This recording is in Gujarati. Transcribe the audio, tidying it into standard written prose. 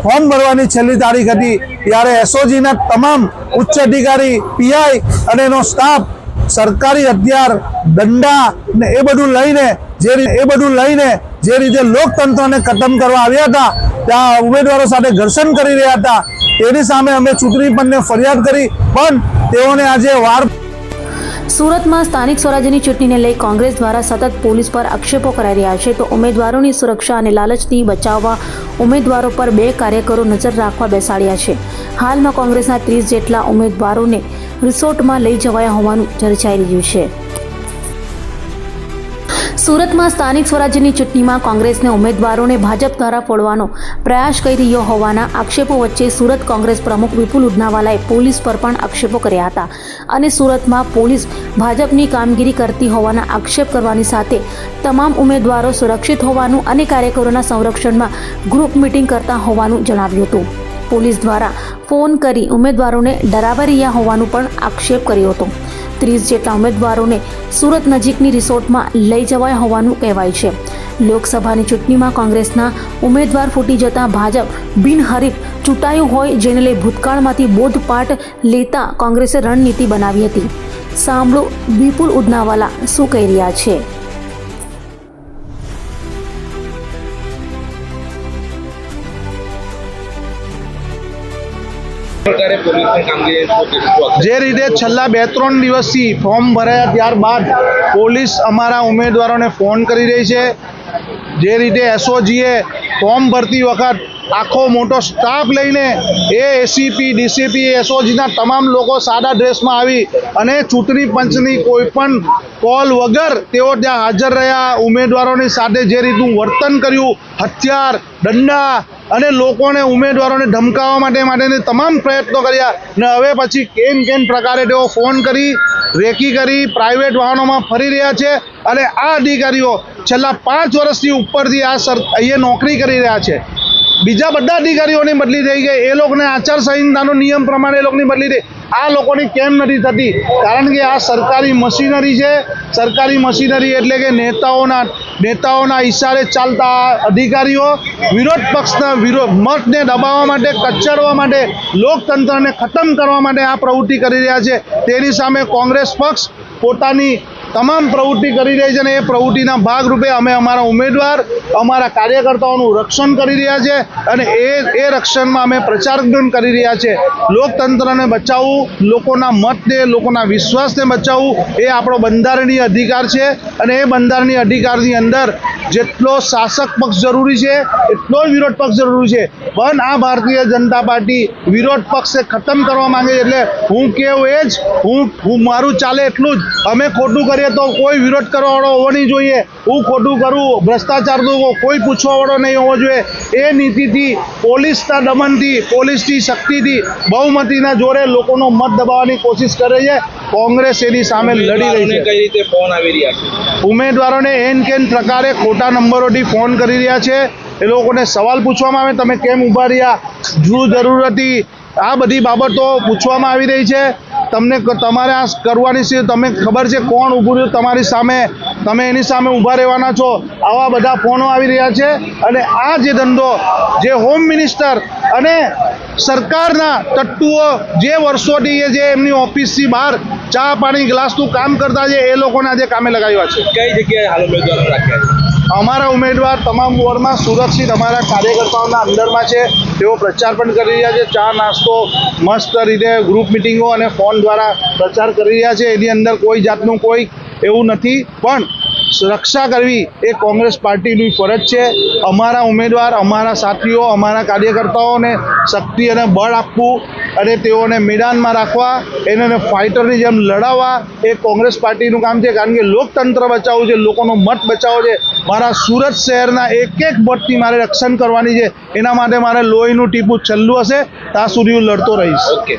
ફોર્મ ભરવાની છેલ્લી તારીખ હતી ત્યારે એસઓજીના તમામ ઉચ્ચ અધિકારી, પીઆઈ અને એનો સ્ટાફ સરકારી હથિયાર, દંડા ને એ બધું લઈને જે રીતે લોકતંત્રને ખતમ કરવા આવ્યા હતા, ત્યાં ઉમેદવારો સાથે ઘર્ષણ કરી રહ્યા હતા, તેની સામે અમે ચૂંટણી પંચને ફરિયાદ કરી, પણ તેઓને આજે વાર. સુરતમાં સ્થાનિક સ્વરાજ્યની ચૂંટણીને લઈ કોંગ્રેસ દ્વારા સતત પોલીસ પર આક્ષેપો કરાઈ રહ્યા છે, તો ઉમેદવારોની સુરક્ષા અને લાલચથી બચાવવા ઉમેદવારો પર 2 કાર્યકરો નજર રાખવા બેસાડ્યા છે. હાલમાં કોંગ્રેસના 30 જેટલા ઉમેદવારોને રિસોર્ટમાં લઈ જવાયા હોવાનું ચર્ચાઈ રહ્યું છે. સુરતમાં સ્થાનિક સ્વરાજ્યની ચૂંટણીમાં કોંગ્રેસને ઉમેદવારોને ભાજપ દ્વારા ફોડવાનો પ્રયાસ કરી રહ્યો હોવાના આક્ષેપો વચ્ચે સુરત કોંગ્રેસ પ્રમુખ વિપુલ ઉડનાવાલાએ પોલીસ પર પણ આક્ષેપો કર્યા હતા અને સુરતમાં પોલીસ ભાજપની કામગીરી કરતી હોવાના આક્ષેપ કરવાની સાથે તમામ ઉમેદવારો સુરક્ષિત હોવાનું અને કાર્યકરોના સંરક્ષણમાં ગ્રુપ મિટિંગ કરતા હોવાનું જણાવ્યું હતું. પોલીસ દ્વારા ફોન કરી ઉમેદવારોને ડરાવી રહ્યા હોવાનું પણ આક્ષેપ કર્યો હતો. 30 જેટલા ઉમેદવારોને સુરત નજીકની રિસોર્ટમાં લઈ જવાયા હોવાનું કહેવાય છે. લોકસભાની ચૂંટણીમાં કોંગ્રેસના ઉમેદવાર ફૂટી જતા ભાજપ બિનહરીફ ચૂંટાયું હોય, જેને લઈ ભૂતકાળમાંથી બોધપાઠ લેતા કોંગ્રેસે રણનીતિ બનાવી હતી. સાંભળો વિપુલ ઉડનાવાલા શું કહી રહ્યા છે. જે રીતે છેલ્લા 2-3 દિવસથી ફોર્મ ભરાયા ત્યારબાદ પોલીસ અમારા ઉમેદવારોને ફોન કરી રહી છે. જે રીતે એસઓજીએ ફોર્મ ભરતી વખત આખો મોટો સ્ટાફ લઈને એસીપી, ડીસીપી, એસઓજીના તમામ લોકો સાદા ડ્રેસમાં આવી અને ચૂંટણી પંચની કોઈ પણ કોલ વગર તેઓ ત્યાં હાજર રહ્યા. ઉમેદવારોની સાથે જે રીતનું વર્તન કર્યું, હથિયાર, દંડા અને લોકોને, ઉમેદવારોને ધમકાવવા માટેની તમામ પ્રયત્નો કર્યા ને હવે પછી કેન પ્રકારે તેઓ ફોન કરી, રેકી કરી, પ્રાઇવેટ વાહનોમાં ફરી રહ્યા છે અને આ અધિકારીઓ છેલ્લા 5 વર્ષથી ઉપરથી અહીંયા નોકરી કરી રહ્યા છે. બીજા બધા અધિકારીઓની બદલી થઈ ગઈ, એ લોકોને આચારસંહિતાનો નિયમ પ્રમાણે એ લોકોની બદલી થઈ. આ લોકોની કેમ નથી થતી? કારણ કે આ સરકારી મશીનરી છે. સરકારી મશીનરી એટલે કે નેતાઓના ઈશારે ચાલતા અધિકારીઓ વિરોધ પક્ષના મતને દબાવવા માટે, કચડવા માટે, લોકતંત્રને ખતમ કરવા માટે આ પ્રવૃત્તિ કરી રહ્યા છે. તેની સામે કોંગ્રેસ પક્ષ પોતાની તમામ પ્રવૃત્તિ કરી રહી છે અને એ પ્રવૃત્તિના ભાગરૂપે અમે અમારા ઉમેદવાર, અમારા કાર્યકર્તાઓનું રક્ષણ કરી રહ્યા છે અને એ રક્ષણમાં અમે પ્રચાર પણ કરી રહ્યા છે. લોકતંત્રને બચાવવું, લોકોના મતને, લોકોના વિશ્વાસને બચાવવું એ આપણો બંધારણીય અધિકાર છે અને એ બંધારણીય અધિકારની અંદર જેટલો શાસક પક્ષ જરૂરી છે એટલો જ વિરોધ પક્ષ જરૂરી છે. પણ આ ભારતીય જનતા પાર્ટી વિરોધ પક્ષને ખતમ કરવા માંગે છે. એટલે હું કેવું એ જ, હું મારું ચાલે એટલું જ. અમે ખોટું કરીએ તો કોઈ વિરોધ કરવાવાળો હોવો નહીં જોઈએ. હું ખોટું કરું, ભ્રષ્ટાચાર તો કોઈ પૂછવાવાળો નહીં હોવો જોઈએ. એ નીતિથી, પોલીસના દમનથી, પોલીસની શક્તિથી, બહુમતીના જોરે લોકોનો મત દબાવવાની કોશિશ કરે છે. કોંગ્રેસ એની સામે લડી રહી છે. કઈ રીતે ફોન આવી રહ્યા છે? ઉમેદવારોને કેન પ્રકારે ખોટા નંબરોથી ફોન કરી રહ્યા છે. એ લોકોને સવાલ પૂછવામાં આવે, તમે કેમ ઊભા રહ્યા, શું જરૂર હતી, આ બધી બાબતો પૂછવામાં આવી રહી છે. તમારે આ કરવાની છે, તમને ખબર છે કોણ ઊભું રહ્યું તમારી સામે, તમે એની સામે ઊભા રહેવાના છો. આવા બધા ફોનો આવી રહ્યા છે અને આ જે ધંધો, જે હોમ મિનિસ્ટર અને સરકારના તત્વો જે વર્ષોથી જે એમની ઓફિસથી બહાર ચા પાણી ગ્લાસનું કામ કરતા છે, એ લોકોને આજે કામે લગાવ્યા છે. કઈ જગ્યાએ હાલ ઉમેદવારો રાખ્યા છે? અમારા ઉમેદવાર તમામ વોર્ડમાં સુરક્ષિત અમારા કાર્યકર્તાઓના અંદરમાં છે. તેઓ પ્રચાર પણ કરી રહ્યા છે. ચા નાસ્તો મસ્ત રીતે ગ્રુપ મિટિંગો અને ફોન દ્વારા પ્રચાર કરી રહ્યા છે. એની અંદર કોઈ જાતનું કોઈ એવું નથી, પણ સુરક્ષા કરવી એ કોંગ્રેસ પાર્ટીની ફરજ છે. અમારા ઉમેદવાર, અમારા સાથીઓ, અમારા કાર્યકર્તાઓને શક્તિ અને બળ આપવું અને તેઓને મેદાનમાં રાખવા, એને ફાઇટરની જેમ લડાવવા એ કોંગ્રેસ પાર્ટીનું કામ છે. કારણ કે લોકતંત્ર બચાવવું છે, લોકોનો મત બચાવવો છે. મારા સુરત શહેરના એક મતથી મારે રક્ષણ કરવાની છે. એના માટે મારે લોહીનું ટીપું છેલ્લું હશે ત્યાં સુધી હું લડતો રહીશ. ઓકે.